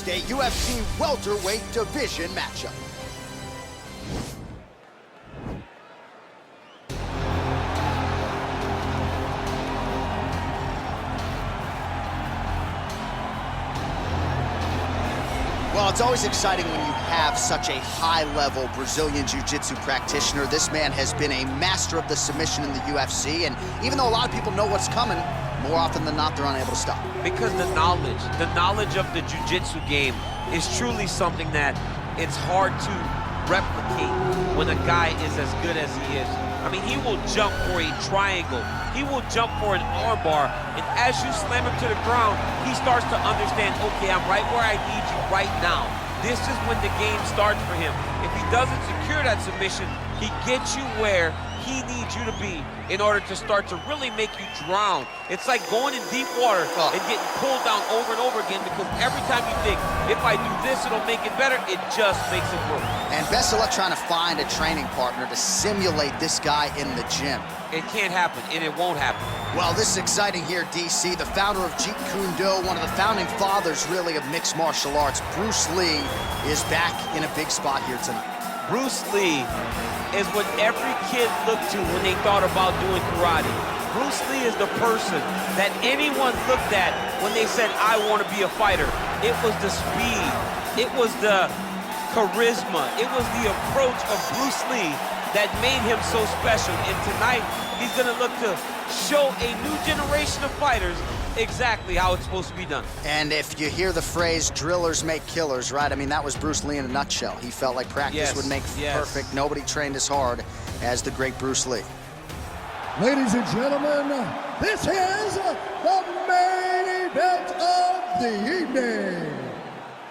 Thursday UFC welterweight division matchup. Well, it's always exciting when you have such a high-level Brazilian Jiu-Jitsu practitioner. This man has been a master of the submission in the UFC, and even though a lot of people know what's coming, more often than not, they're unable to stop. Because the knowledge of the Jiu-Jitsu game is truly something that it's hard to replicate when a guy is as good as he is. I mean, he will jump for a triangle. He will jump for an armbar, and as you slam him to the ground, he starts to understand, okay, I'm right where I need you right now. This is when the game starts for him. If he doesn't secure that submission, he gets you where he needs you to be in order to start to really make you drown. It's like going in deep water and getting pulled down over and over again, because every time you think, if I do this, it'll make it better, it just makes it worse. And best of luck trying to find a training partner to simulate this guy in the gym. It can't happen, and it won't happen. Well, this is exciting here, DC. The founder of Jeet Kune Do, one of the founding fathers, really, of mixed martial arts, Bruce Lee, is back in a big spot here tonight. Bruce Lee is what every kid looked to when they thought about doing karate. Bruce Lee is the person that anyone looked at when they said, I want to be a fighter. It was the speed, it was the charisma, it was the approach of Bruce Lee that made him so special. And tonight, he's gonna look to show a new generation of fighters exactly how it's supposed to be done. And if you hear the phrase, drillers make killers, right? I mean, that was Bruce Lee in a nutshell. He felt like practice would make perfect. Nobody trained as hard as the great Bruce Lee. Ladies and gentlemen, this is the main event of the evening.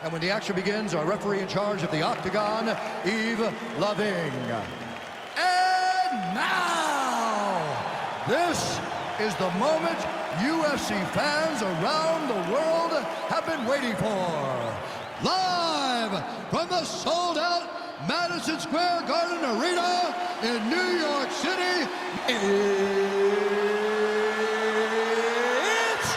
And when the action begins, our referee in charge of the Octagon, Yves Loving. And now, this is the moment UFC fans around the world have been waiting for. Live from the sold-out Madison Square Garden Arena in New York City, it's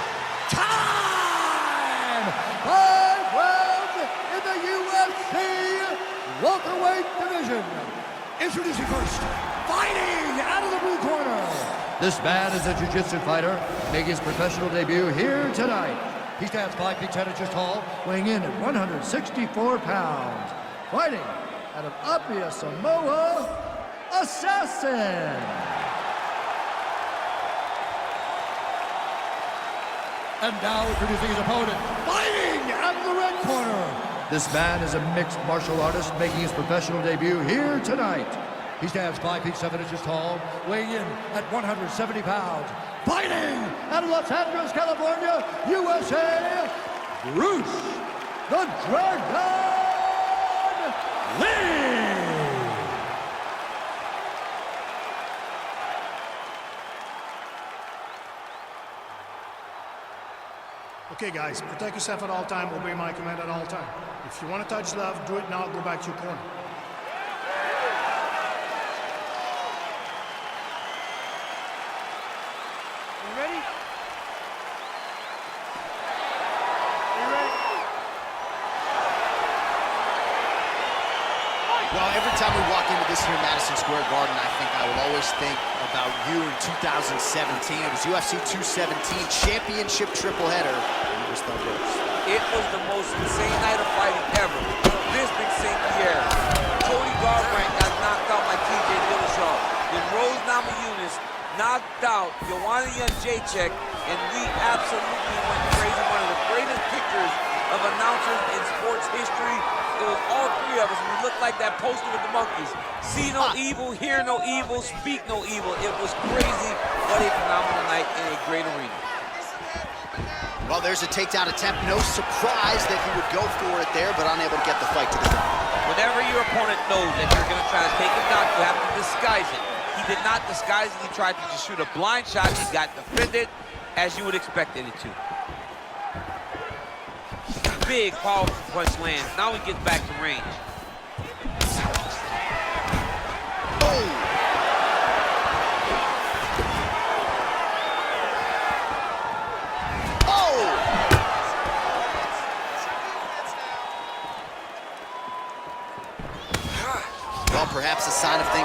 time! 5 rounds in the UFC welterweight division. Introducing first, fighting out of the blue corner. This man is a jiu-jitsu fighter, making his professional debut here tonight. He stands 5 feet 10 inches tall, weighing in at 164 pounds. Fighting out of Apia, Samoa, Assassin. And now introducing his opponent, fighting out of the red corner. This man is a mixed martial artist, making his professional debut here tonight. He stands 5 feet 7 inches tall, weighing in at 170 pounds. Fighting out of Los Angeles, California, USA, Bruce the Dragon Lee! Okay, guys, protect yourself at all time, obey my command at all time. If you want to touch love, do it now, go back to your corner. You ready? Are you ready? Well, every time we walk into this here Madison Square Garden, I think I will always think about you in 2017. It was UFC 217 championship triple header. It was the worst. It was the most insane night of fighting ever. Bisping St. Pierre. Cody Garbrandt got knocked out by TJ Dillashaw. Then Rose Namajunas knocked out Joanna Jędrzejczyk, and we absolutely went crazy. One of the greatest pictures of announcers in sports history. It was all 3 of us. We looked like that poster with the monkeys. See no evil, hear no evil, speak no evil. It was crazy. What a phenomenal night in a great arena. Well, there's a takedown attempt. No surprise that he would go for it there, but unable to get the fight to the ground. Whenever your opponent knows that you're going to try to take him down, you have to disguise it. He did not disguise it. He tried to just shoot a blind shot. He got defended as you would expect it to. Big, powerful punch lands. Now he gets back to range.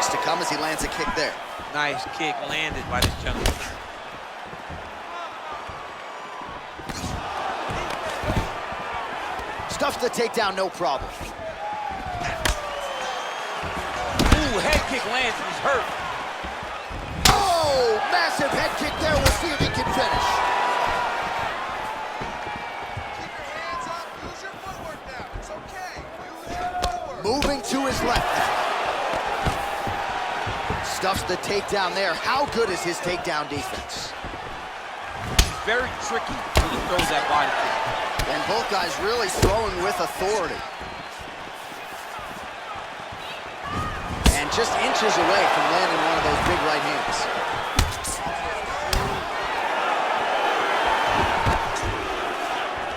things to come as he lands a kick there. Nice kick landed by this gentleman. Stuffs the takedown, no problem. Ooh, head kick lands and he's hurt. Oh, massive head kick there. We'll see if he can finish. Keep your hands up. Use your footwork now. It's okay. Use your footwork. Moving to his left now. Stuffs the takedown there. How good is his takedown defense? He's very tricky when he throws that body kick. And both guys really throwing with authority. And just inches away from landing one of those big right hands.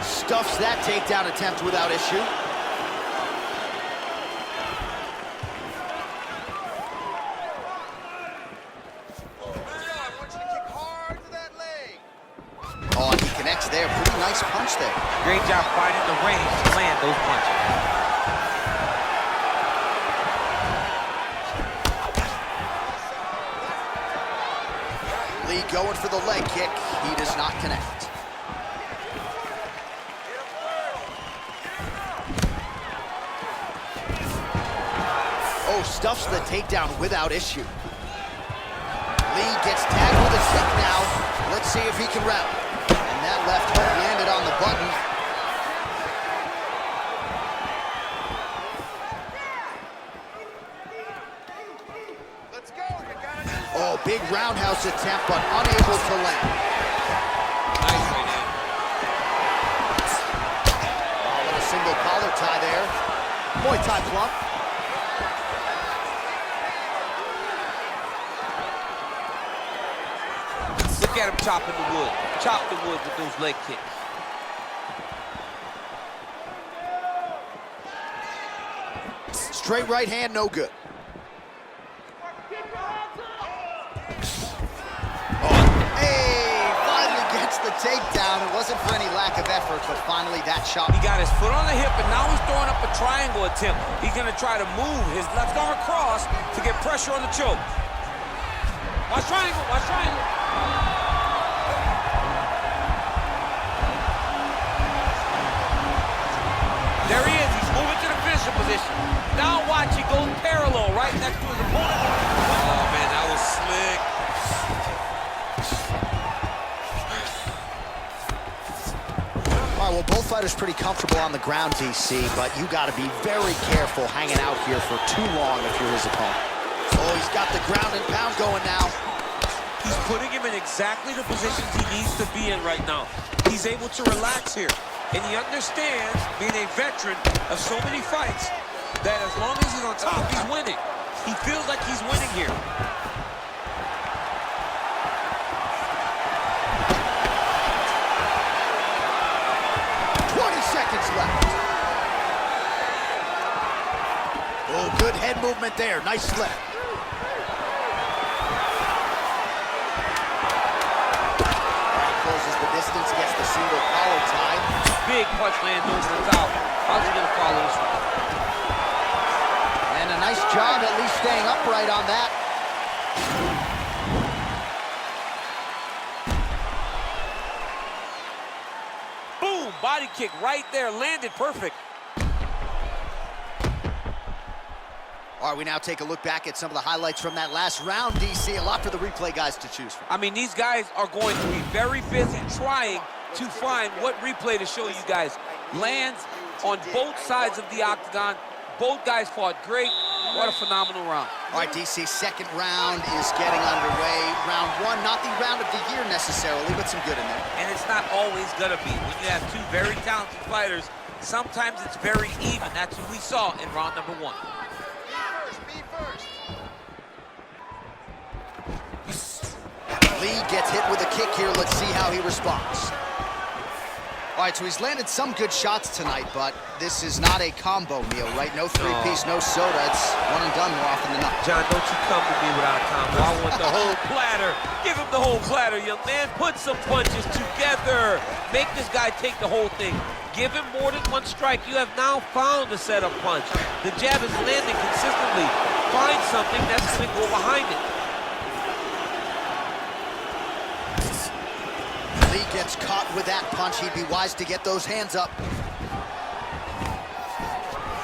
Stuffs that takedown attempt without issue. I want you to kick hard to that leg. Oh, and he connects there. Pretty nice punch there. Great job finding the range to land those punches. Lee going for the leg kick. He does not connect. Oh, stuffs the takedown without issue. Lee gets tagged with a kick now. Let's see if he can rally. And that left hook landed on the button. Let's go. You got it. Oh, big roundhouse attempt, but unable to land. Nice right hand. Oh, and a single collar tie there. Muay Thai plump. Look at him chopping the wood. Chop the wood with those leg kicks. Straight right hand, no good. Hey, finally gets the takedown. It wasn't for any lack of effort, but finally that shot. He got his foot on the hip, and now he's throwing up a triangle attempt. He's going to try to move his left arm across to get pressure on the choke. Watch triangle, watch triangle. There he is. He's moving to the finisher position. Now watch, he goes parallel right next to his opponent. Oh, man, that was slick. All right, well, both fighters pretty comfortable on the ground, DC, but you got to be very careful hanging out here for too long if you're his opponent. Oh, he's got the ground and pound going now. He's putting him in exactly the positions he needs to be in right now. He's able to relax here. And he understands, being a veteran of so many fights, that as long as he's on top, he's winning. He feels like he's winning here. 20 seconds left. Oh, good head movement there. Nice slip. Closes the distance, gets the single collar tie. Big punch lands over the top. How's he gonna follow this one? And a nice job at least staying upright on that. Boom! Body kick right there, landed perfect. All right, we now take a look back at some of the highlights from that last round, DC. A lot for the replay guys to choose from. I mean, these guys are going to be very busy trying to find what replay to show you guys. Lands on both sides of the octagon. Both guys fought great. What a phenomenal round. All right, DC, second round is getting underway. Round one, not the round of the year necessarily, but some good in there. And it's not always gonna be. When you have two very talented fighters, sometimes it's very even. That's what we saw in round number one. Be first. Lee gets hit with a kick here. Let's see how he responds. All right, so he's landed some good shots tonight, but this is not a combo meal, right? No three-piece, no soda. It's one and done more often than not. John, don't you come to me without a combo. I want the whole platter. Give him the whole platter, young man. Put some punches together. Make this guy take the whole thing. Give him more than one strike. You have now found the setup punch. The jab is landing consistently. Find something that's going to go behind it. Lee gets caught with that punch. He'd be wise to get those hands up.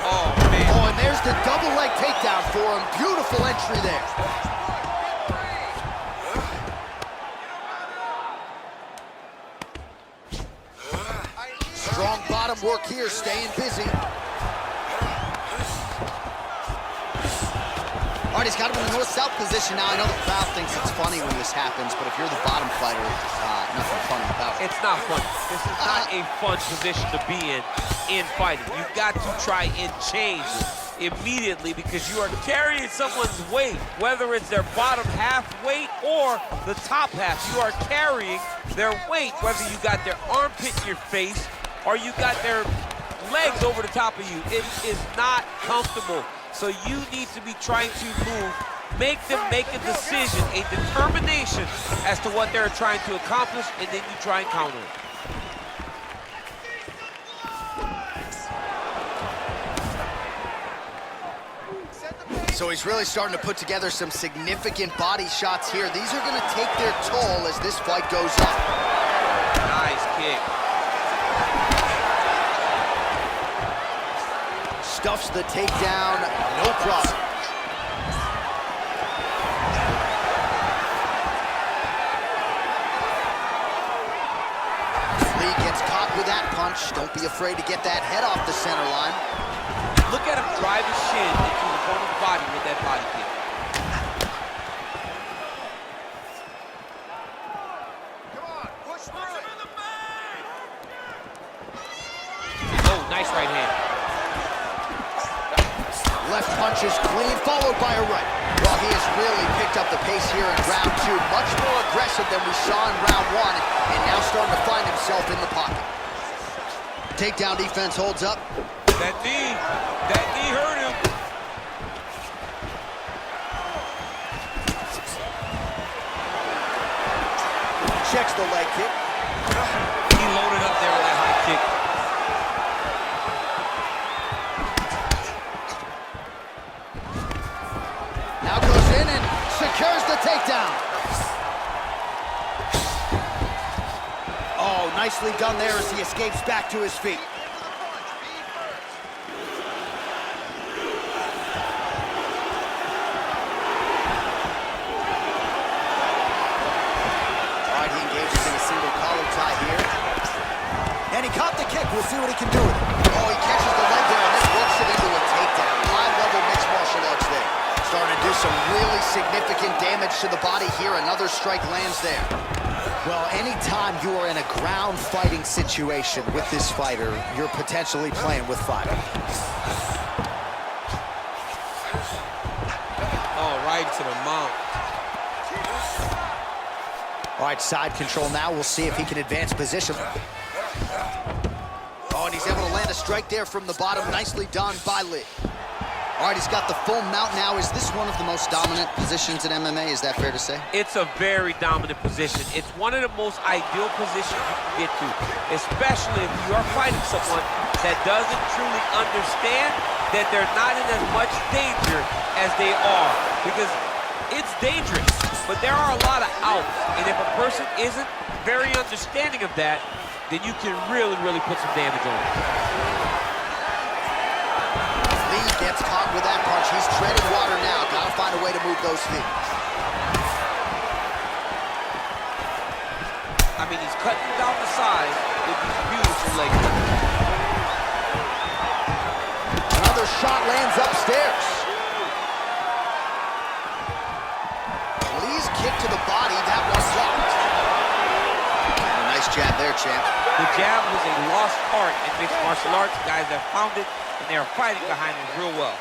Oh, man. Oh, and there's the double leg takedown for him. Beautiful entry there. Strong bottom work here, staying busy. All right, he's got him in the north-south position now. I know the crowd thinks it's funny when this happens, but if you're the bottom fighter, nothing funny about it. It's not fun. This is not a fun position to be in fighting. You've got to try and change immediately because you are carrying someone's weight, whether it's their bottom half weight or the top half. You are carrying their weight, whether you got their armpit in your face or you got their legs over the top of you. It is not comfortable. So you need to be trying to move, make them make a decision, a determination as to what they're trying to accomplish, and then you try and counter it. So he's really starting to put together some significant body shots here. These are going to take their toll as this fight goes up. Nice kick. Stuffs the takedown, no problem. Lee gets caught with that punch. Don't be afraid to get that head off the center line. Look at him drive his shin into the front of the body with that body kick. Come on, push through it. Oh, nice right hand. Left punch is clean, followed by a right. Well, he has really picked up the pace here in round two. Much more aggressive than we saw in round one, and now starting to find himself in the pocket. Takedown defense holds up. That knee hurt him. Checks the leg kick. He loaded up there with that high kick. Now goes in and secures the takedown. Oh, nicely done there as he escapes back to his feet. And he caught the kick. We'll see what he can do with it. Oh, he catches the leg there, and this works it into a takedown. High-level mixed martial arts there. Starting to do some really significant damage to the body here. Another strike lands there. Well, anytime you are in a ground fighting situation with this fighter, you're potentially playing with fire. Oh, right to the mount. All right, side control now. We'll see if he can advance position. Oh, and he's able to land a strike there from the bottom. Nicely done by Lee. All right, he's got the full mount now. Is this one of the most dominant positions in MMA? Is that fair to say? It's a very dominant position. It's one of the most ideal positions you can get to, especially if you are fighting someone that doesn't truly understand that they're not in as much danger as they are. Because it's dangerous, but there are a lot of outs. And if a person isn't very understanding of that, then you can really, really put some damage on it. Lee gets caught with that punch. He's treading water now. Gotta find a way to move those feet. I mean, he's cutting down the sides with these beautiful leg kicks. Another shot lands upstairs. Lee's kick to the body. That one's blocked. And a nice jab there, champ. The jab was a lost art in mixed martial arts. Guys have found it, and they are fighting behind it real well.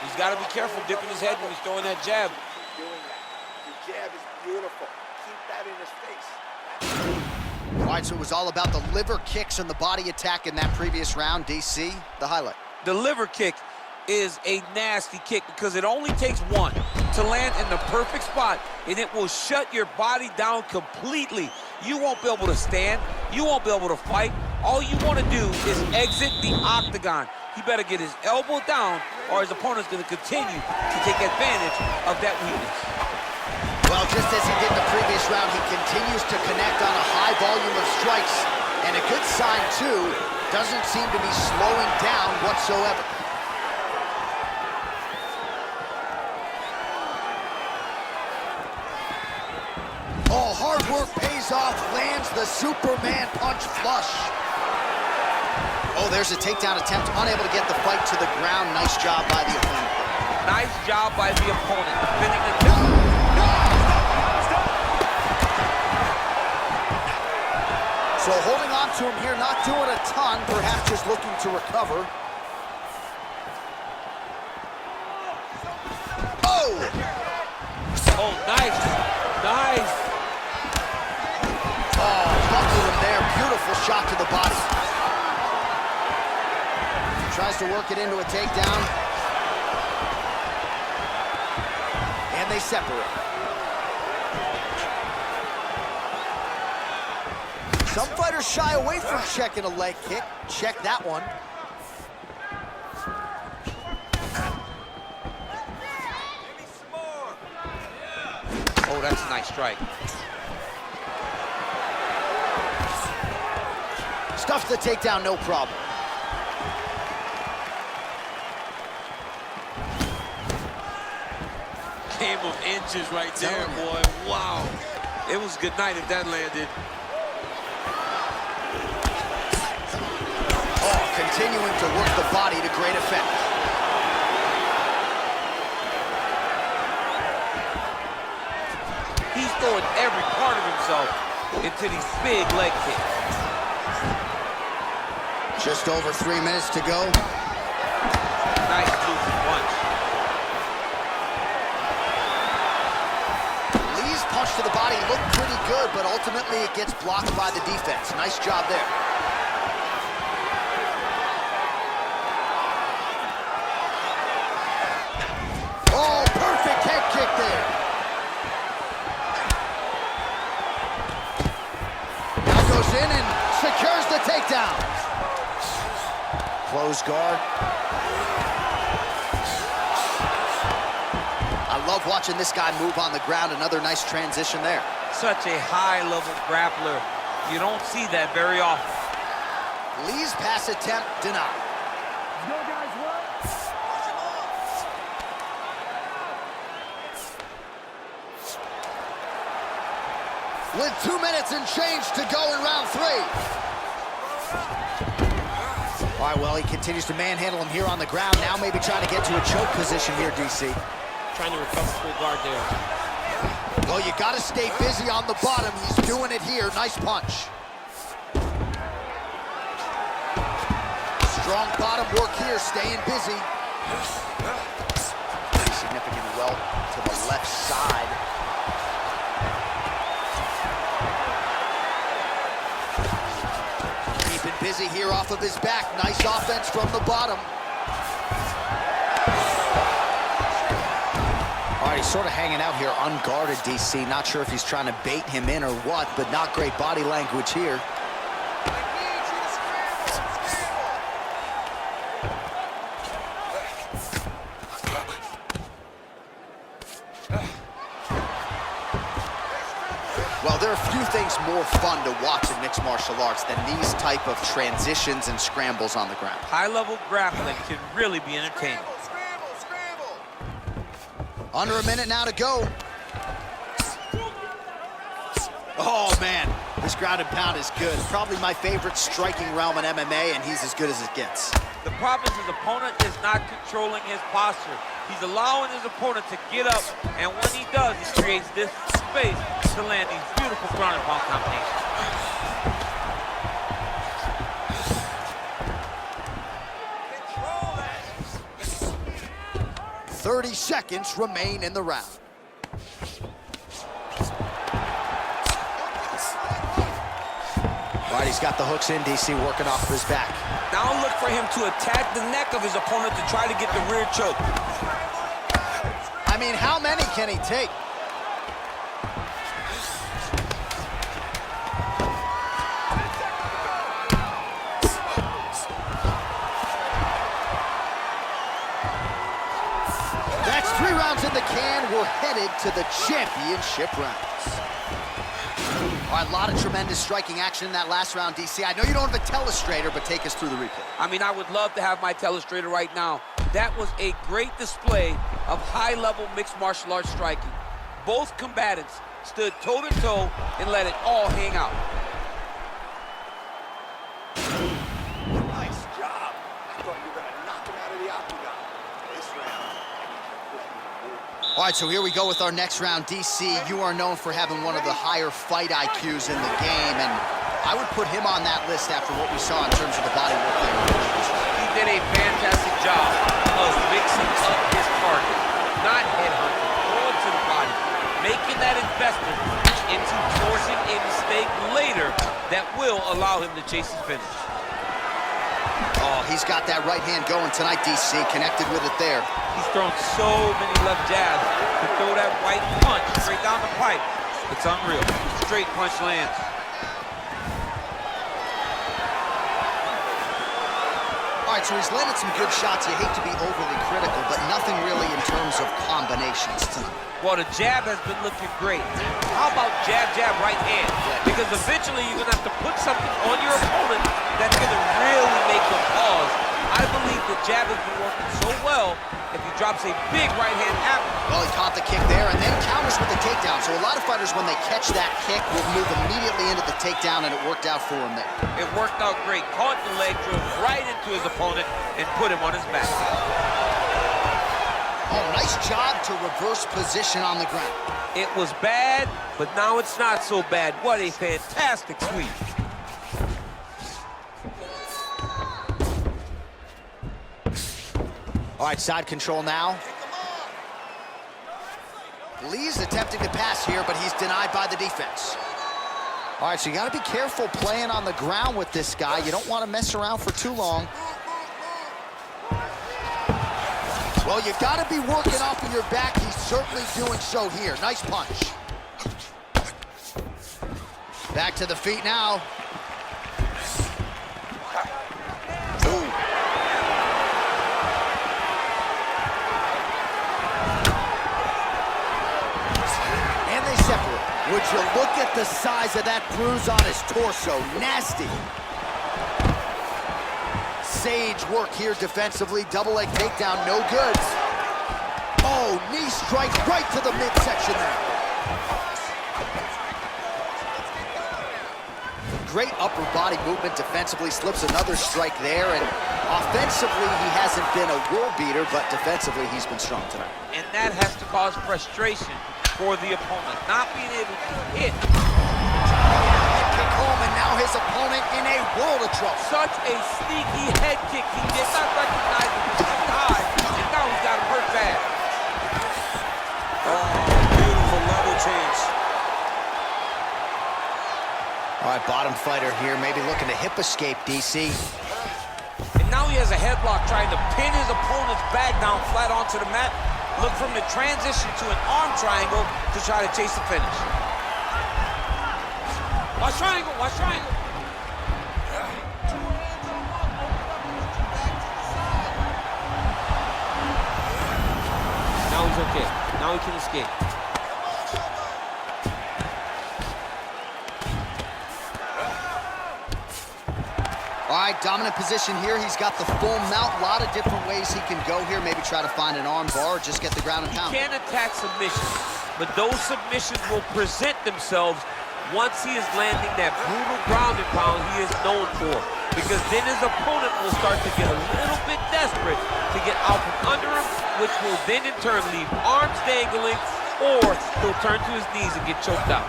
He's got to be careful dipping his head when he's throwing that jab. Doing that. The jab is beautiful. Keep that in his face. All right, so it was all about the liver kicks and the body attack in that previous round. DC, the highlight. The liver kick is a nasty kick because it only takes one to land in the perfect spot, and it will shut your body down completely. You won't be able to stand. you won't be able to fight. All you want to do is exit the octagon. He better get his elbow down, or his opponent's going to continue to take advantage of that weakness. Well, just as he did in the previous round, he continues to connect on a high volume of strikes. And a good sign, too, doesn't seem to be slowing down whatsoever. Oh, hard work pays off, lands the Superman punch flush. Oh, there's a takedown attempt, unable to get the fight to the ground. Nice job by the opponent. Nice job by the opponent, defending the... So holding on to him here, not doing a ton, perhaps just looking to recover. Oh! Oh, nice. Nice. Oh, buckled him there. Beautiful shot to the body. Tries to work it into a takedown. And they separate. Some fighters shy away from checking a leg kick. Check that one. Oh, that's a nice strike. Stuffs the takedown, no problem. Game of inches right there, boy. Wow. It was good night if that landed. Continuing to work the body to great effect. He's throwing every part of himself into these big leg kicks. Just over 3 minutes to go. Nice looking punch. Lee's punch to the body looked pretty good, but ultimately it gets blocked by the defense. Nice job there. In and secures the takedown. Close guard. I love watching this guy move on the ground. Another nice transition there. Such a high-level grappler. You don't see that very often. Lee's pass attempt denied. Go, guys, what? With 2 minutes and change to go in round 3. All right, well, he continues to manhandle him here on the ground. Now maybe trying to get to a choke position here, DC. Trying to recover full guard there. Well, you got to stay busy on the bottom. He's doing it here. Nice punch. Strong bottom work here, staying busy. Significant welt to the left side. Busy here off of his back. Nice offense from the bottom. All right, he's sort of hanging out here unguarded, DC. Not sure if he's trying to bait him in or what, but not great body language here. Well, there are few things more fun to watch in mixed martial arts than these type of transitions and scrambles on the ground. High-level grappling can really be entertaining. Scramble. Under a minute now to go. Oh, man, this ground and pound is good. Probably my favorite striking realm in MMA, and he's as good as it gets. The problem is his opponent is not controlling his posture. He's allowing his opponent to get up, and when he does, he creates this space to land these beautiful ground and pound combinations. 30 seconds remain in the round. All right, he's got the hooks in, DC, working off of his back. Now look for him to attack the neck of his opponent to try to get the rear choke. I mean, how many can he take? we're headed to the championship rounds. All right, a lot of tremendous striking action in that last round, DC. I know you don't have a telestrator, but take us through the replay. I mean, I would love to have my telestrator right now. That was a great display of high-level mixed martial arts striking. Both combatants stood toe-to-toe and let it all hang out. Nice job. I thought you were going to knock him out of the octagon. This round. All right, so here we go with our next round. DC, you are known for having one of the higher fight IQs in the game, and I would put him on that list after what we saw in terms of the body work. He did a fantastic job of mixing up his target, not headhunting, throwing to the body, making that investment into forcing a mistake later that will allow him to chase his finish. Oh, he's got that right hand going tonight, DC, connected with it there. He's thrown so many left jabs to throw that right punch straight down the pipe. It's unreal. Straight punch lands. All right, so he's landed some good shots. You hate to be overly critical, but nothing really in terms of combinations tonight. Well, the jab has been looking great. How about jab, jab, right hand? Because eventually you're going to have to put something on your opponent that's going to really make them pause. I believe the jab has been working so well if he drops a big right hand after. Well, he caught the kick there and then counters with the takedown. So a lot of fighters, when they catch that kick, will move immediately into the takedown, and it worked out for him there. It worked out great. Caught the leg, drove right into his opponent, and put him on his back. Oh, nice job to reverse position on the ground. It was bad, but now it's not so bad. What a fantastic sweep. All right, side control now. Lee's attempting to pass here, but he's denied by the defense. All right, so you got to be careful playing on the ground with this guy. You don't want to mess around for too long. Well, you got to be working off of your back. He's certainly doing so here. Nice punch. Back to the feet now. Ooh. And they separate. Would you look at the size of that bruise on his torso? Nasty. Sage work here defensively. Double leg takedown, no good. Oh, knee strike right to the midsection there. Great upper body movement defensively, slips another strike there, and offensively he hasn't been a world beater, but defensively he's been strong tonight. And that has to cause frustration for the opponent, not being able to hit. Kick home, and now his opponent in a world of trouble. Such a sneaky head kick. He did not recognize it was too high, and now he's got him hurt bad. Oh, beautiful level change. All right, bottom fighter here, maybe looking to hip escape, DC. And now he has a headlock trying to pin his opponent's back down flat onto the mat. Look from the transition to an arm triangle to try to chase the finish. Watch triangle, watch triangle. Now he's okay. Now he can escape. All right, dominant position here. He's got the full mount. A lot of different ways he can go here. Maybe try to find an arm bar or just get the ground and pound. He can attack submissions, but those submissions will present themselves once he is landing that brutal ground and pound he is known for. Because then his opponent will start to get a little bit desperate to get out from under him, which will then in turn leave arms dangling, or he'll turn to his knees and get choked out.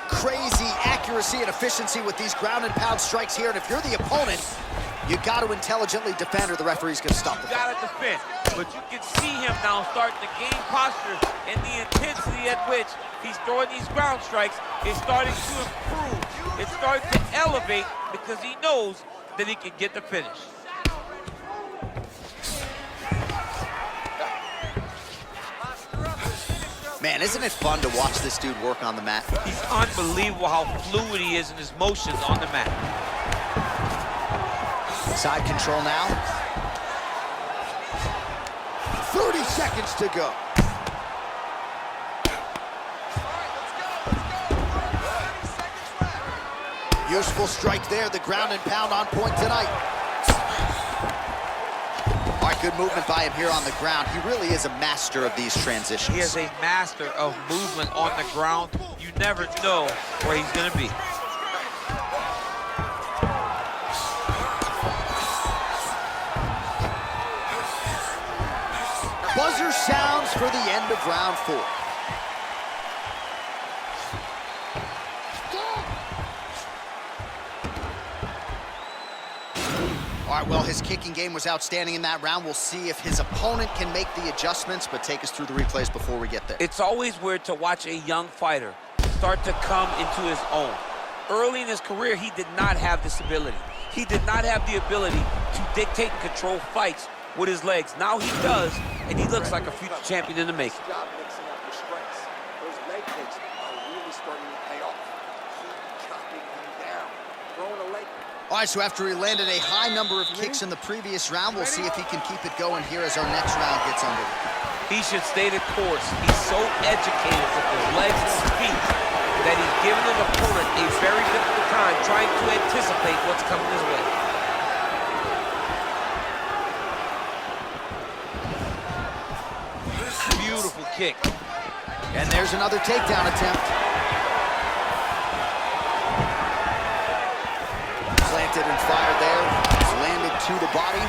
Crazy accuracy and efficiency with these ground and pound strikes here. And if you're the opponent, you got to intelligently defend or the referee's going to stop the fight. Got to defend, but you can see him now starting to gain posture, and the intensity at which he's throwing these ground strikes is starting to improve. It's starting to elevate because he knows that he can get the finish. Man, isn't it fun to watch this dude work on the mat? He's unbelievable how fluid he is in his motions on the mat. Side control now. 30 seconds to go. Useful strike there, the ground and pound on point tonight. All right, good movement by him here on the ground. He really is a master of these transitions. He is a master of movement on the ground. You never know where he's gonna be. Buzzer sounds for the end of round 4. All right, well, his kicking game was outstanding in that round. We'll see if his opponent can make the adjustments, but take us through the replays before we get there. It's always weird to watch a young fighter start to come into his own. Early in his career, he did not have this ability. He did not have the ability to dictate and control fights with his legs. Now he does, and he looks like a future champion in the making. Job mixing up your strengths. Those leg kicks are really starting to pay off. Keep chopping him down. Throwing a leg. All right, so after he landed a high number of kicks in the previous round, we'll see if he can keep it going here as our next round gets underway. He should stay the course. He's so educated with his legs and his feet that he's giving his opponent a very difficult time trying to anticipate what's coming his way. Beautiful kick. And there's another takedown attempt. Planted and fired there. Landed to the body.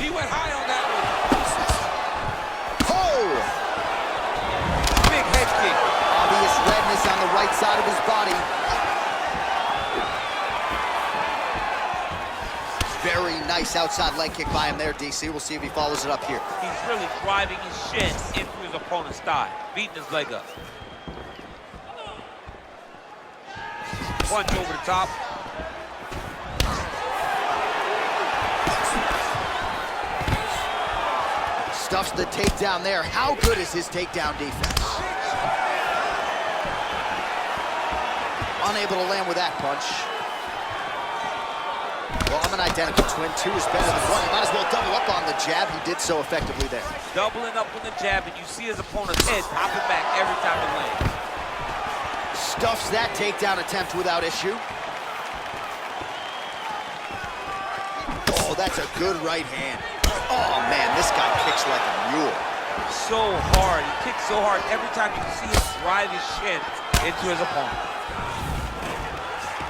He went high on that one. Oh! Big head kick. Obvious redness on the right side of his body. Very nice outside leg kick by him there, DC. We'll see if he follows it up here. He's really driving his shin into his opponent's thigh, beating his leg up. Punch over the top. Stuffs the takedown there. How good is his takedown defense? Unable to land with that punch. Well, I'm an identical twin. 2 is better than 1. He might as well double up on the jab. He did so effectively there. Doubling up on the jab, and you see his opponent's head popping back every time he lands. Stuffs that takedown attempt without issue. Oh, that's a good right hand. Oh, man, this guy kicks like a mule. So hard. He kicks so hard. Every time you can see him drive his shin into his opponent.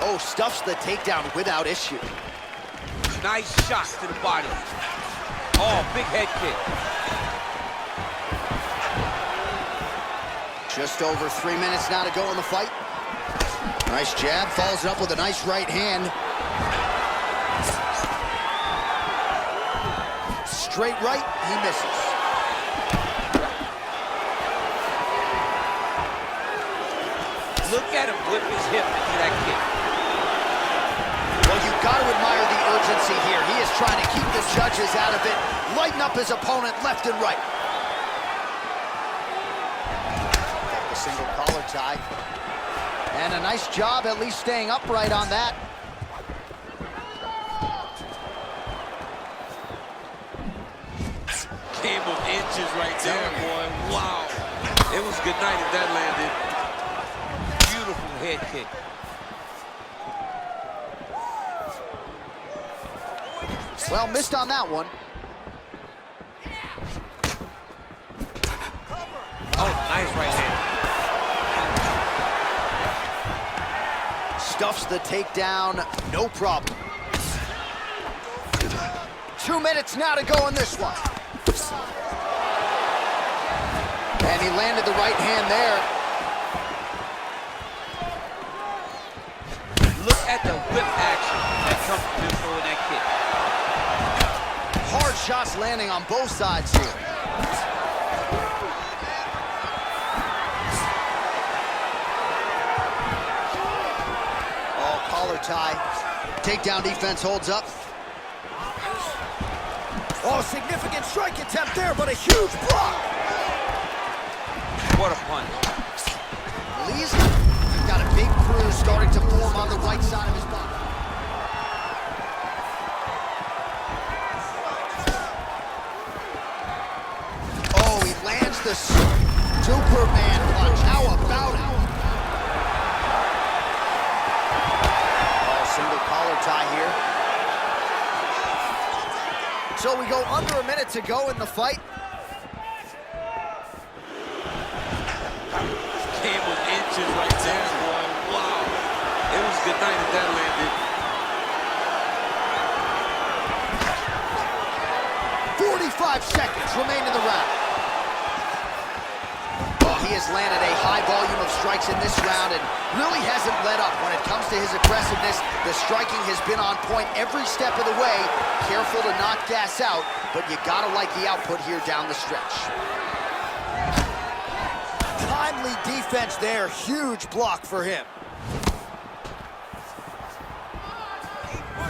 Oh, stuffs the takedown without issue. Nice shots to the body. Oh, big head kick. Just over 3 minutes now to go in the fight. Nice jab, follows it up with a nice right hand. Straight right, he misses. Look at him whip his hip into that kick. Well, you've got to admire the urgency here. He is trying to keep the judges out of it, lighten up his opponent left and right. A single collar tie. And a nice job at least staying upright on that. Game of inches right there, boy. Wow. It was good night if that landed. Beautiful head kick. Well, missed on that one. Oh, nice right hand. Stuffs the takedown, no problem. 2 minutes now to go in this one. And he landed the right hand there. Look at the whip action that comes from him throwing that kick. Hard shots landing on both sides here. Oh, collar tie. Takedown defense holds up. Oh, significant strike attempt there, but a huge block. What a punch. Lee's got a big bruise starting to form on the right side of his body. the Superman punch. How about it? Oh, single collar tie here. So we go under a minute to go in the fight. Game was inches right there, boy. Wow. It was good night if that landed. 45 seconds remain in the round. Oh, he has landed a high volume of strikes in this round and really hasn't let up. When it comes to his aggressiveness, the striking has been on point every step of the way. Careful to not gas out, but you gotta like the output here down the stretch. Timely defense there, huge block for him.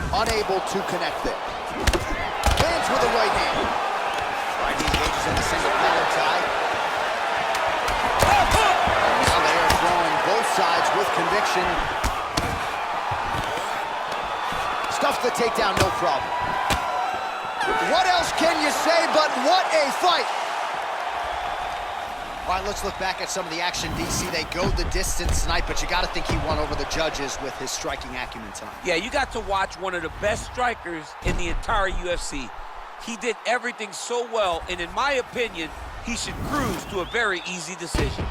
Unable to connect there. Lands with a right hand. Right, he engages in the single collar tie. Now they are throwing both sides with conviction. Stuffs the takedown, no problem. What else can you say but what a fight? All right, let's look back at some of the action, DC. They go the distance tonight, but you got to think he won over the judges with his striking acumen tonight. Yeah, you got to watch one of the best strikers in the entire UFC. He did everything so well, and in my opinion, he should cruise to a very easy decision.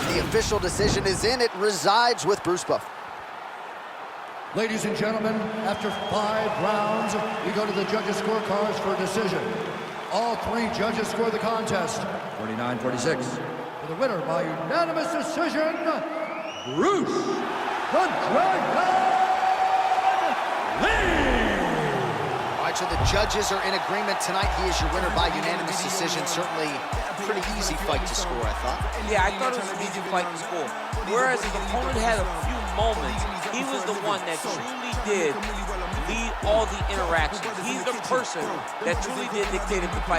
The official decision is in. It resides with Bruce Buffer. Ladies and gentlemen, after 5 rounds, we go to the judges' scorecards for a decision. All 3 judges score the contest 49-46. For the winner by unanimous decision, Bruce the Dragon Lee! All right, so the judges are in agreement tonight. He is your winner by unanimous decision. Certainly a pretty easy fight to score, I thought. Yeah, I thought it was an easy fight to score. Whereas his opponent had a few moments, he was the one that truly did lead all the interactions. He's the person that truly did dictate the fight.